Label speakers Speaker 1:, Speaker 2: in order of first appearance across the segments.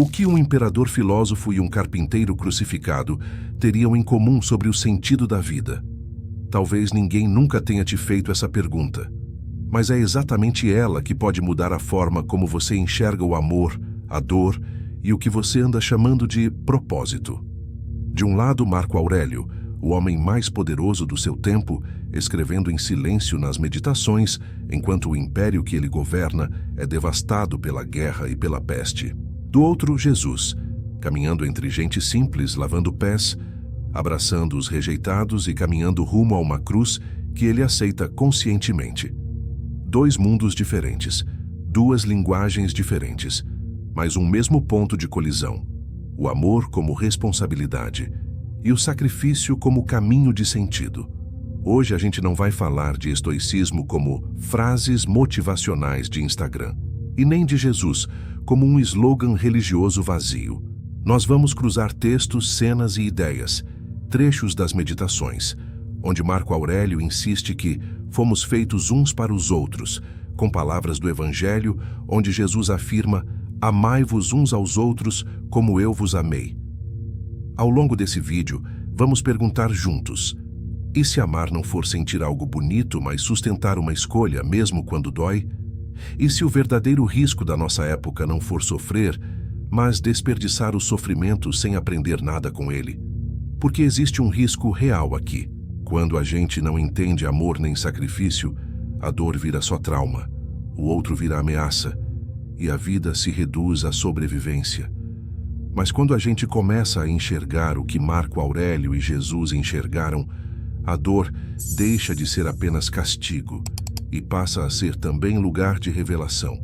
Speaker 1: O que um imperador filósofo e um carpinteiro crucificado teriam em comum sobre o sentido da vida? Talvez ninguém nunca tenha te feito essa pergunta, mas é exatamente ela que pode mudar a forma como você enxerga o amor, a dor e o que você anda chamando de propósito. De um lado, Marco Aurélio, o homem mais poderoso do seu tempo, escrevendo em silêncio nas meditações, enquanto o império que ele governa é devastado pela guerra e pela peste. Do outro, Jesus, caminhando entre gente simples, lavando pés, abraçando os rejeitados e caminhando rumo a uma cruz que ele aceita conscientemente. Dois mundos diferentes, duas linguagens diferentes, mas um mesmo ponto de colisão: o amor como responsabilidade e o sacrifício como caminho de sentido. Hoje a gente não vai falar de estoicismo como frases motivacionais de Instagram, e nem de Jesus como um slogan religioso vazio. Nós vamos cruzar textos, cenas e ideias, trechos das meditações, onde Marco Aurélio insiste que fomos feitos uns para os outros, com palavras do Evangelho, onde Jesus afirma: amai-vos uns aos outros como eu vos amei. Ao longo desse vídeo, vamos perguntar juntos: e se amar não for sentir algo bonito, mas sustentar uma escolha, mesmo quando dói? E se o verdadeiro risco da nossa época não for sofrer, mas desperdiçar o sofrimento sem aprender nada com ele? Porque existe um risco real aqui. Quando a gente não entende amor nem sacrifício, a dor vira só trauma, o outro vira ameaça, e a vida se reduz à sobrevivência. Mas quando a gente começa a enxergar o que Marco Aurélio e Jesus enxergaram, a dor deixa de ser apenas castigo e passa a ser também lugar de revelação.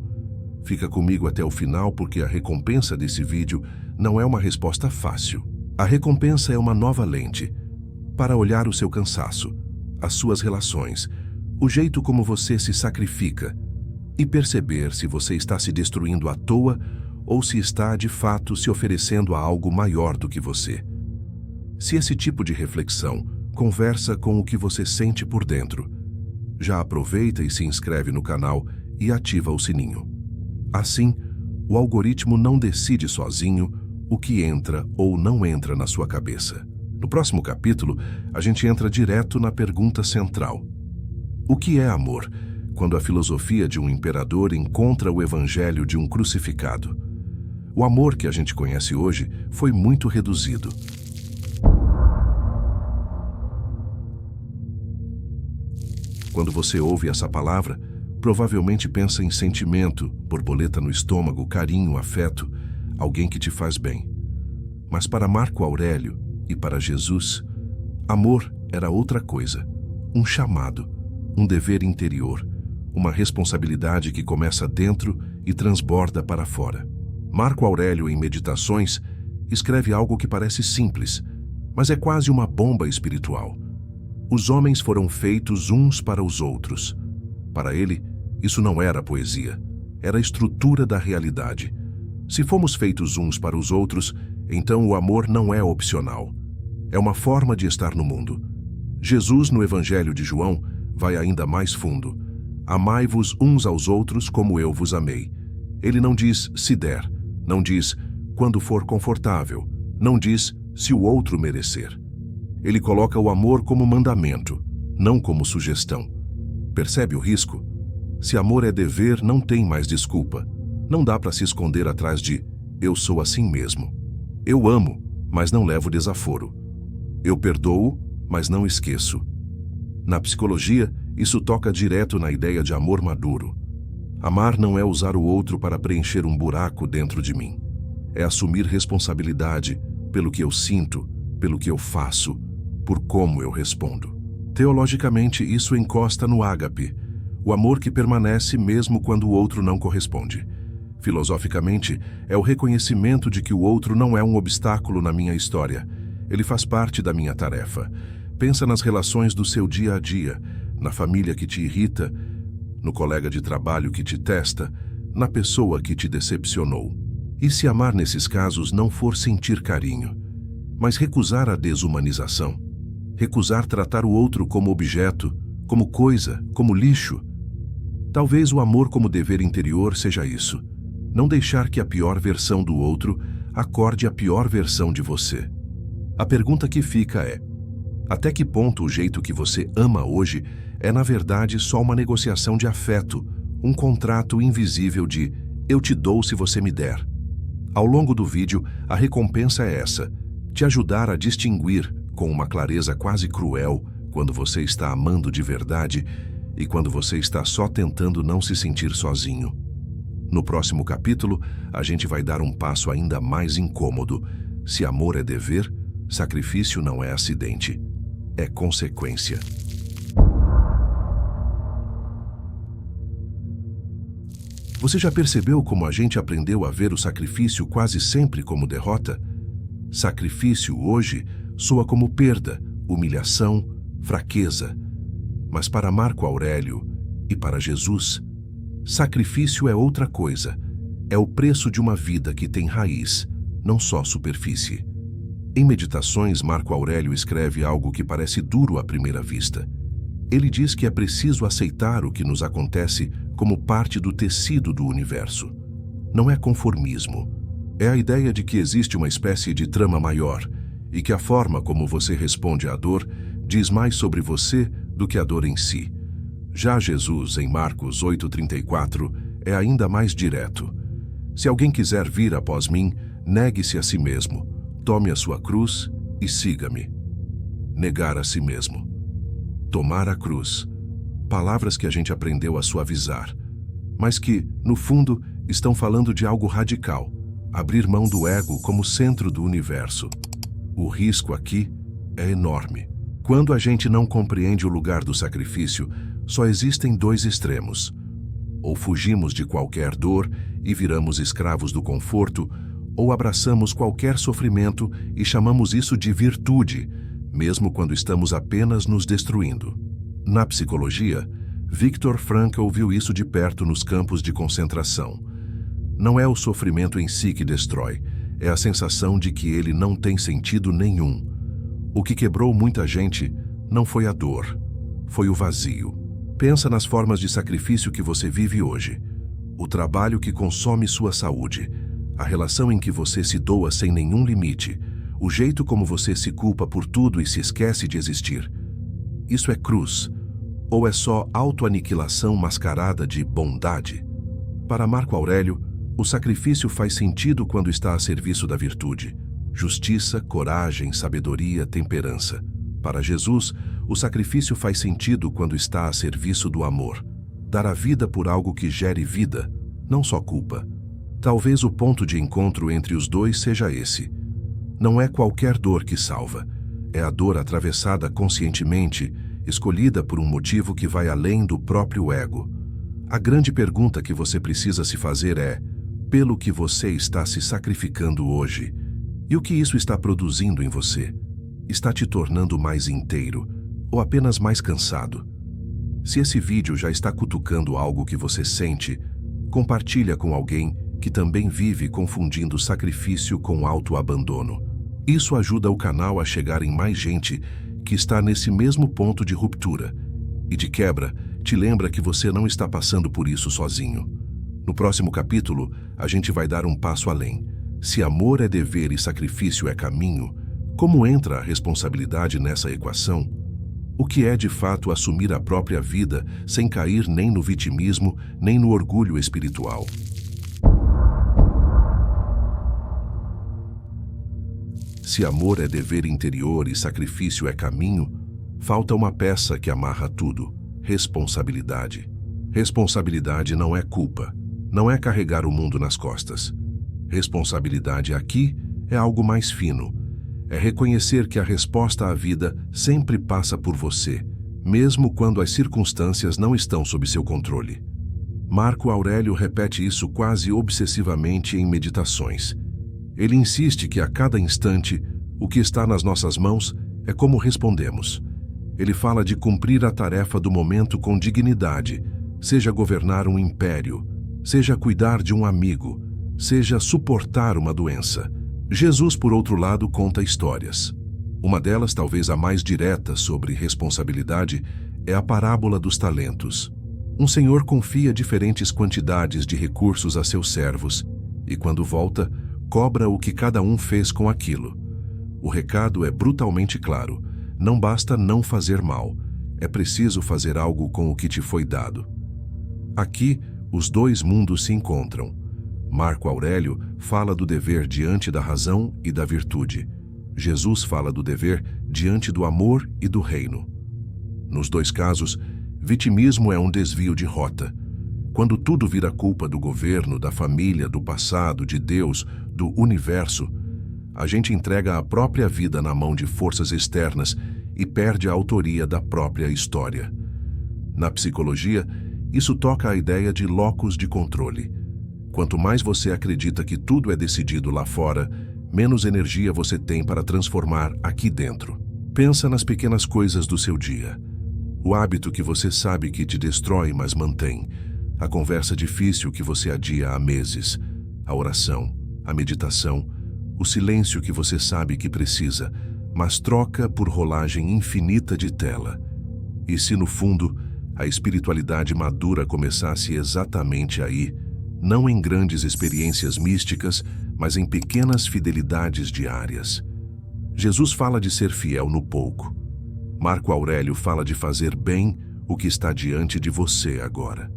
Speaker 1: Fica comigo até o final, porque a recompensa desse vídeo não é uma resposta fácil. A recompensa é uma nova lente para olhar o seu cansaço, as suas relações, o jeito como você se sacrifica e perceber se você está se destruindo à toa ou se está, de fato, se oferecendo a algo maior do que você. Se esse tipo de reflexão conversa com o que você sente por dentro, já aproveita e se inscreve no canal e ativa o sininho. Assim, o algoritmo não decide sozinho o que entra ou não entra na sua cabeça. No próximo capítulo, a gente entra direto na pergunta central: o que é amor, quando a filosofia de um imperador encontra o evangelho de um crucificado? O amor que a gente conhece hoje foi muito reduzido. Quando você ouve essa palavra, provavelmente pensa em sentimento, borboleta no estômago, carinho, afeto, alguém que te faz bem. Mas para Marco Aurélio e para Jesus, amor era outra coisa, um chamado, um dever interior, uma responsabilidade que começa dentro e transborda para fora. Marco Aurélio, em Meditações, escreve algo que parece simples, mas é quase uma bomba espiritual. Os homens foram feitos uns para os outros. Para ele, isso não era poesia, era a estrutura da realidade. Se fomos feitos uns para os outros, então o amor não é opcional. É uma forma de estar no mundo. Jesus, no Evangelho de João, vai ainda mais fundo. Amai-vos uns aos outros como eu vos amei. Ele não diz se der, não diz quando for confortável, não diz se o outro merecer. Ele coloca o amor como mandamento, não como sugestão. Percebe o risco? Se amor é dever, não tem mais desculpa. Não dá para se esconder atrás de eu sou assim mesmo. Eu amo, mas não levo desaforo. Eu perdoo, mas não esqueço. Na psicologia, isso toca direto na ideia de amor maduro. Amar não é usar o outro para preencher um buraco dentro de mim. É assumir responsabilidade pelo que eu sinto, pelo que eu faço, por como eu respondo. Teologicamente, isso encosta no ágape, o amor que permanece mesmo quando o outro não corresponde. Filosoficamente, é o reconhecimento de que o outro não é um obstáculo na minha história. Ele faz parte da minha tarefa. Pensa nas relações do seu dia a dia, na família que te irrita, no colega de trabalho que te testa, na pessoa que te decepcionou. E se amar nesses casos não for sentir carinho, mas recusar a desumanização? Recusar tratar o outro como objeto, como coisa, como lixo? Talvez o amor como dever interior seja isso. Não deixar que a pior versão do outro acorde a pior versão de você. A pergunta que fica é: até que ponto o jeito que você ama hoje é, na verdade, só uma negociação de afeto, um contrato invisível de "eu te dou se você me der"? Ao longo do vídeo, a recompensa é essa: te ajudar a distinguir, com uma clareza quase cruel, quando você está amando de verdade e quando você está só tentando não se sentir sozinho. No próximo capítulo, a gente vai dar um passo ainda mais incômodo. Se amor é dever, sacrifício não é acidente, é consequência. Você já percebeu como a gente aprendeu a ver o sacrifício quase sempre como derrota? Sacrifício hoje soa como perda, humilhação, fraqueza. Mas para Marco Aurélio e para Jesus, sacrifício é outra coisa. É o preço de uma vida que tem raiz, não só superfície. Em Meditações, Marco Aurélio escreve algo que parece duro à primeira vista. Ele diz que é preciso aceitar o que nos acontece como parte do tecido do universo. Não é conformismo. É a ideia de que existe uma espécie de trama maior e que a forma como você responde à dor diz mais sobre você do que a dor em si. Já Jesus, em Marcos 8,34, é ainda mais direto. Se alguém quiser vir após mim, negue-se a si mesmo, tome a sua cruz e siga-me. Negar a si mesmo. Tomar a cruz. Palavras que a gente aprendeu a suavizar, mas que, no fundo, estão falando de algo radical. Abrir mão do ego como centro do universo. O risco aqui é enorme. Quando a gente não compreende o lugar do sacrifício, só existem dois extremos. Ou fugimos de qualquer dor e viramos escravos do conforto, ou abraçamos qualquer sofrimento e chamamos isso de virtude, mesmo quando estamos apenas nos destruindo. Na psicologia, Viktor Frankl viu isso de perto nos campos de concentração. Não é o sofrimento em si que destrói, é a sensação de que ele não tem sentido nenhum. O que quebrou muita gente não foi a dor, foi o vazio. Pensa nas formas de sacrifício que você vive hoje. O trabalho que consome sua saúde, a relação em que você se doa sem nenhum limite, o jeito como você se culpa por tudo e se esquece de existir. Isso é cruz, ou é só autoaniquilação mascarada de bondade? Para Marco Aurélio, o sacrifício faz sentido quando está a serviço da virtude. Justiça, coragem, sabedoria, temperança. Para Jesus, o sacrifício faz sentido quando está a serviço do amor. Dar a vida por algo que gere vida, não só culpa. Talvez o ponto de encontro entre os dois seja esse. Não é qualquer dor que salva. É a dor atravessada conscientemente, escolhida por um motivo que vai além do próprio ego. A grande pergunta que você precisa se fazer é: pelo que você está se sacrificando hoje? E o que isso está produzindo em você? Está te tornando mais inteiro ou apenas mais cansado? Se esse vídeo já está cutucando algo que você sente, compartilha com alguém que também vive confundindo sacrifício com autoabandono. Isso ajuda o canal a chegar em mais gente que está nesse mesmo ponto de ruptura. E de quebra, te lembra que você não está passando por isso sozinho. No próximo capítulo, a gente vai dar um passo além. Se amor é dever e sacrifício é caminho, como entra a responsabilidade nessa equação? O que é de fato assumir a própria vida sem cair nem no vitimismo, nem no orgulho espiritual? Se amor é dever interior e sacrifício é caminho, falta uma peça que amarra tudo: responsabilidade. Responsabilidade não é culpa, não é carregar o mundo nas costas. Responsabilidade aqui é algo mais fino. É reconhecer que a resposta à vida sempre passa por você, mesmo quando as circunstâncias não estão sob seu controle. Marco Aurélio repete isso quase obsessivamente em Meditações. Ele insiste que a cada instante, o que está nas nossas mãos é como respondemos. Ele fala de cumprir a tarefa do momento com dignidade, seja governar um império, seja cuidar de um amigo, seja suportar uma doença. Jesus, por outro lado, conta histórias. Uma delas, talvez a mais direta sobre responsabilidade, é a parábola dos talentos. Um senhor confia diferentes quantidades de recursos a seus servos e, quando volta, cobra o que cada um fez com aquilo. O recado é brutalmente claro: não basta não fazer mal, é preciso fazer algo com o que te foi dado. Aqui, os dois mundos se encontram. Marco Aurélio fala do dever diante da razão e da virtude. Jesus fala do dever diante do amor e do reino. Nos dois casos, vitimismo é um desvio de rota. Quando tudo vira culpa do governo, da família, do passado, de Deus, do universo, a gente entrega a própria vida na mão de forças externas e perde a autoria da própria história. Na psicologia, isso toca a ideia de locus de controle. Quanto mais você acredita que tudo é decidido lá fora, menos energia você tem para transformar aqui dentro. Pensa nas pequenas coisas do seu dia. O hábito que você sabe que te destrói, mas mantém. A conversa difícil que você adia há meses. A oração, a meditação, o silêncio que você sabe que precisa, mas troca por rolagem infinita de tela. E se no fundo, a espiritualidade madura começasse exatamente aí, não em grandes experiências místicas, mas em pequenas fidelidades diárias. Jesus fala de ser fiel no pouco. Marco Aurélio fala de fazer bem o que está diante de você agora.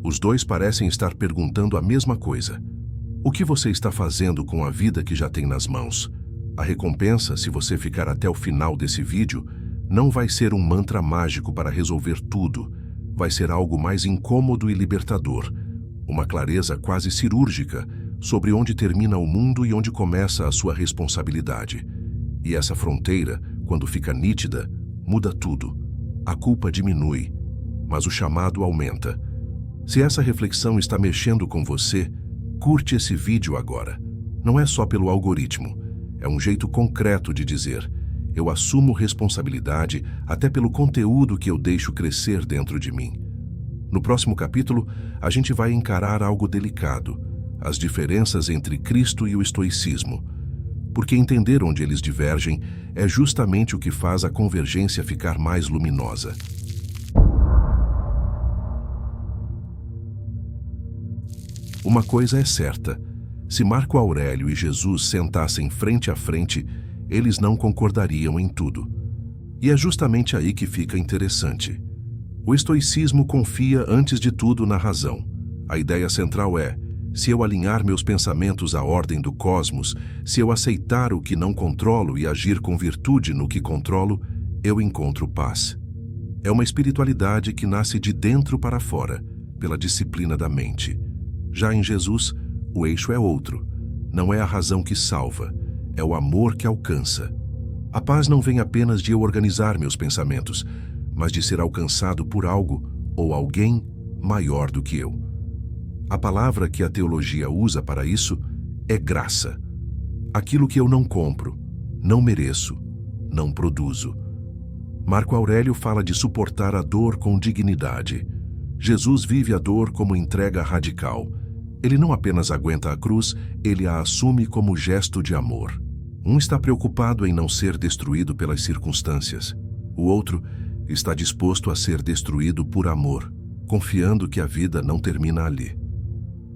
Speaker 1: Os dois parecem estar perguntando a mesma coisa. O que você está fazendo com a vida que já tem nas mãos? A recompensa, se você ficar até o final desse vídeo, não vai ser um mantra mágico para resolver tudo. Vai ser algo mais incômodo e libertador. Uma clareza quase cirúrgica sobre onde termina o mundo e onde começa a sua responsabilidade. E essa fronteira, quando fica nítida, muda tudo. A culpa diminui, mas o chamado aumenta. Se essa reflexão está mexendo com você, curte esse vídeo agora. Não é só pelo algoritmo, é um jeito concreto de dizer: eu assumo responsabilidade até pelo conteúdo que eu deixo crescer dentro de mim. No próximo capítulo, a gente vai encarar algo delicado: as diferenças entre Cristo e o estoicismo. Porque entender onde eles divergem é justamente o que faz a convergência ficar mais luminosa. Uma coisa é certa: se Marco Aurélio e Jesus sentassem frente a frente, eles não concordariam em tudo. E é justamente aí que fica interessante. O estoicismo confia antes de tudo na razão. A ideia central é: se eu alinhar meus pensamentos à ordem do cosmos, se eu aceitar o que não controlo e agir com virtude no que controlo, eu encontro paz. É uma espiritualidade que nasce de dentro para fora, pela disciplina da mente. Já em Jesus, o eixo é outro. Não é a razão que salva, é o amor que alcança. A paz não vem apenas de eu organizar meus pensamentos, mas de ser alcançado por algo ou alguém maior do que eu. A palavra que a teologia usa para isso é graça. Aquilo que eu não compro, não mereço, não produzo. Marco Aurélio fala de suportar a dor com dignidade. Jesus vive a dor como entrega radical. Ele não apenas aguenta a cruz, ele a assume como gesto de amor. Um está preocupado em não ser destruído pelas circunstâncias. O outro está disposto a ser destruído por amor, confiando que a vida não termina ali.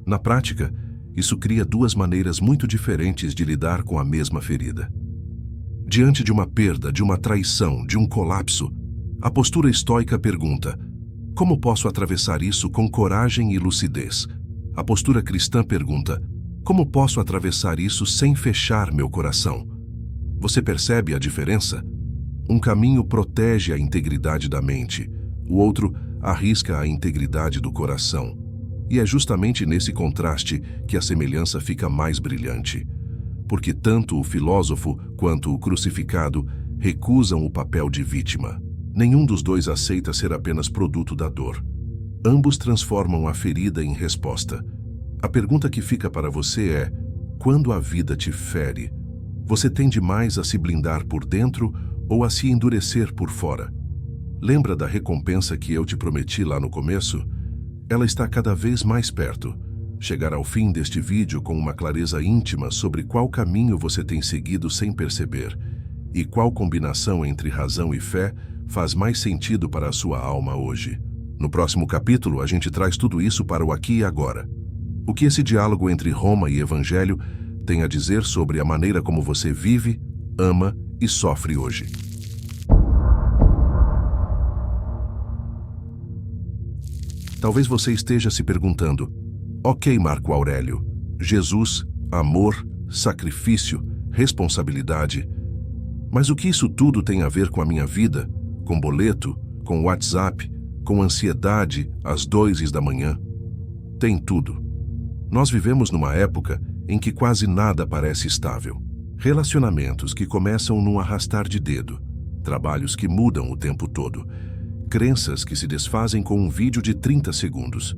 Speaker 1: Na prática, isso cria duas maneiras muito diferentes de lidar com a mesma ferida. Diante de uma perda, de uma traição, de um colapso, a postura estoica pergunta: como posso atravessar isso com coragem e lucidez? A postura cristã pergunta: como posso atravessar isso sem fechar meu coração? Você percebe a diferença? Um caminho protege a integridade da mente, o outro arrisca a integridade do coração. E é justamente nesse contraste que a semelhança fica mais brilhante. Porque tanto o filósofo quanto o crucificado recusam o papel de vítima. Nenhum dos dois aceita ser apenas produto da dor. Ambos transformam a ferida em resposta. A pergunta que fica para você é: quando a vida te fere, você tende mais a se blindar por dentro ou a se endurecer por fora? Lembra da recompensa que eu te prometi lá no começo? Ela está cada vez mais perto. Chegar ao fim deste vídeo com uma clareza íntima sobre qual caminho você tem seguido sem perceber e qual combinação entre razão e fé faz mais sentido para a sua alma hoje. No próximo capítulo, a gente traz tudo isso para o aqui e agora. O que esse diálogo entre Roma e Evangelho tem a dizer sobre a maneira como você vive, ama e sofre hoje. Talvez você esteja se perguntando: ok, Marco Aurélio, Jesus, amor, sacrifício, responsabilidade. Mas o que isso tudo tem a ver com a minha vida, com boleto, com WhatsApp, com ansiedade às 2 da manhã? Tem tudo. Nós vivemos numa época em que quase nada parece estável. Relacionamentos que começam num arrastar de dedo, trabalhos que mudam o tempo todo, crenças que se desfazem com um vídeo de 30 segundos.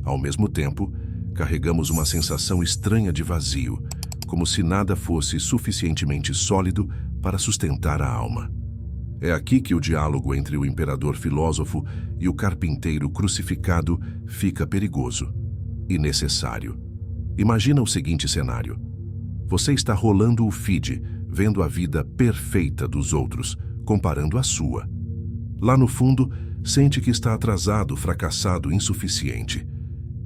Speaker 1: Ao mesmo tempo, carregamos uma sensação estranha de vazio, como se nada fosse suficientemente sólido para sustentar a alma. É aqui que o diálogo entre o imperador filósofo e o carpinteiro crucificado fica perigoso e necessário. Imagina o seguinte cenário. Você está rolando o feed, vendo a vida perfeita dos outros, comparando a sua. Lá no fundo, sente que está atrasado, fracassado, insuficiente.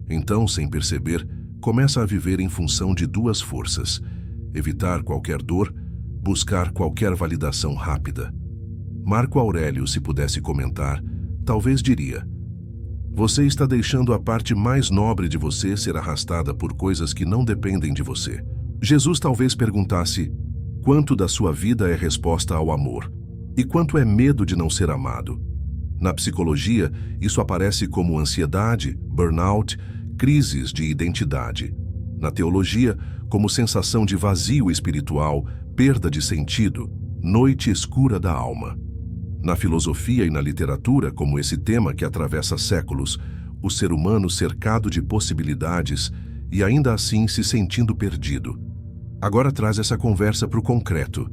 Speaker 1: Então, sem perceber, começa a viver em função de duas forças: evitar qualquer dor, buscar qualquer validação rápida. Marco Aurélio, se pudesse comentar, talvez diria: você está deixando a parte mais nobre de você ser arrastada por coisas que não dependem de você. Jesus talvez perguntasse: quanto da sua vida é resposta ao amor? E quanto é medo de não ser amado? Na psicologia, isso aparece como ansiedade, burnout, crises de identidade. Na teologia, como sensação de vazio espiritual, perda de sentido, noite escura da alma. Na filosofia e na literatura, como esse tema que atravessa séculos, o ser humano cercado de possibilidades e ainda assim se sentindo perdido. Agora traz essa conversa para o concreto.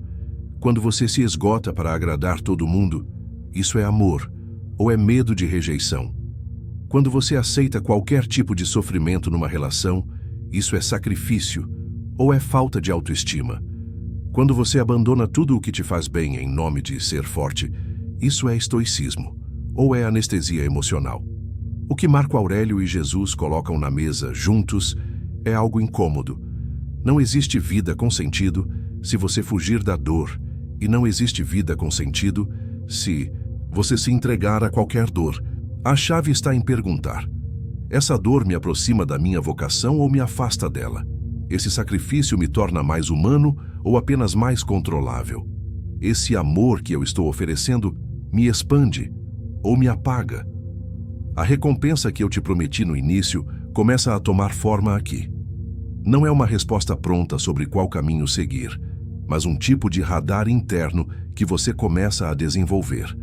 Speaker 1: Quando você se esgota para agradar todo mundo, isso é amor ou é medo de rejeição? Quando você aceita qualquer tipo de sofrimento numa relação, isso é sacrifício ou é falta de autoestima? Quando você abandona tudo o que te faz bem em nome de ser forte, isso é estoicismo ou é anestesia emocional? O que Marco Aurélio e Jesus colocam na mesa juntos é algo incômodo. Não existe vida com sentido se você fugir da dor, e não existe vida com sentido se você se entregar a qualquer dor. A chave está em perguntar: essa dor me aproxima da minha vocação ou me afasta dela? Esse sacrifício me torna mais humano ou apenas mais controlável? Esse amor que eu estou oferecendo me expande ou me apaga? A recompensa que eu te prometi no início começa a tomar forma aqui. Não é uma resposta pronta sobre qual caminho seguir, mas um tipo de radar interno que você começa a desenvolver.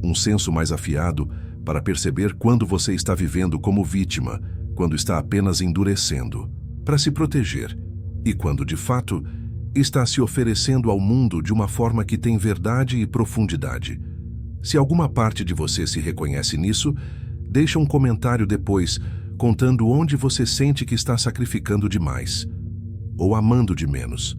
Speaker 1: Um senso mais afiado para perceber quando você está vivendo como vítima, quando está apenas endurecendo para se proteger, e quando, de fato, está se oferecendo ao mundo de uma forma que tem verdade e profundidade. Se alguma parte de você se reconhece nisso, deixa um comentário depois, contando onde você sente que está sacrificando demais, ou amando de menos.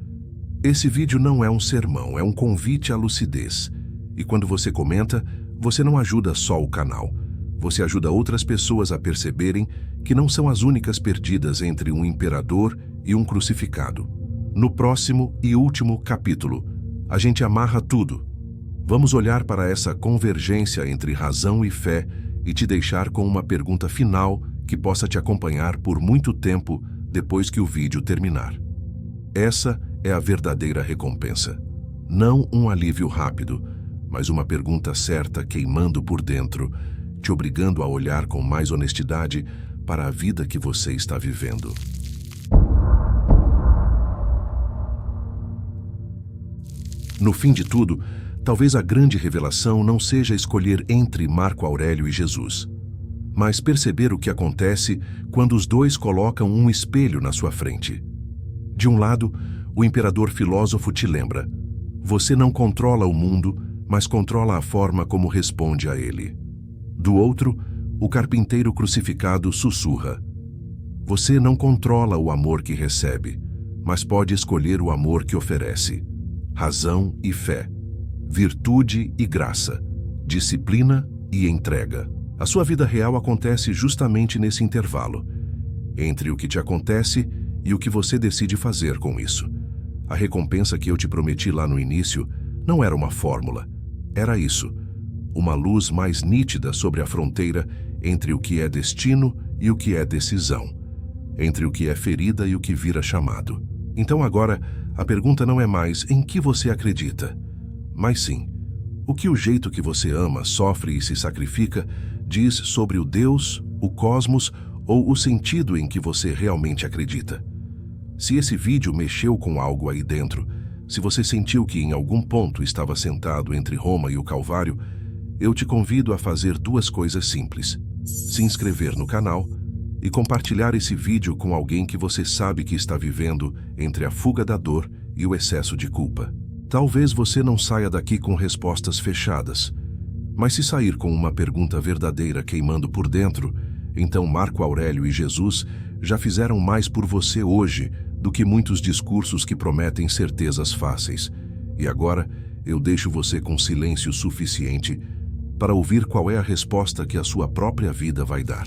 Speaker 1: Esse vídeo não é um sermão, é um convite à lucidez. E quando você comenta, você não ajuda só o canal. Você ajuda outras pessoas a perceberem que não são as únicas perdidas entre um imperador e um crucificado. No próximo e último capítulo, a gente amarra tudo. Vamos olhar para essa convergência entre razão e fé e te deixar com uma pergunta final que possa te acompanhar por muito tempo depois que o vídeo terminar. Essa é a verdadeira recompensa. Não um alívio rápido, mas uma pergunta certa queimando por dentro, te obrigando a olhar com mais honestidade para a vida que você está vivendo. No fim de tudo, talvez a grande revelação não seja escolher entre Marco Aurélio e Jesus, mas perceber o que acontece quando os dois colocam um espelho na sua frente. De um lado, o imperador filósofo te lembra: você não controla o mundo, mas controla a forma como responde a ele. Do outro, o carpinteiro crucificado sussurra: você não controla o amor que recebe, mas pode escolher o amor que oferece. Razão e fé, virtude e graça, disciplina e entrega. A sua vida real acontece justamente nesse intervalo, entre o que te acontece e o que você decide fazer com isso. A recompensa que eu te prometi lá no início não era uma fórmula, era isso, uma luz mais nítida sobre a fronteira entre o que é destino e o que é decisão, entre o que é ferida e o que vira chamado. Então agora, a pergunta não é mais em que você acredita, mas sim, o que o jeito que você ama, sofre e se sacrifica diz sobre o Deus, o cosmos ou o sentido em que você realmente acredita. Se esse vídeo mexeu com algo aí dentro, se você sentiu que em algum ponto estava sentado entre Roma e o Calvário, eu te convido a fazer duas coisas simples: se inscrever no canal e compartilhar esse vídeo com alguém que você sabe que está vivendo entre a fuga da dor e o excesso de culpa. Talvez você não saia daqui com respostas fechadas, mas se sair com uma pergunta verdadeira queimando por dentro, então Marco Aurélio e Jesus já fizeram mais por você hoje do que muitos discursos que prometem certezas fáceis. E agora eu deixo você com silêncio suficiente para ouvir qual é a resposta que a sua própria vida vai dar.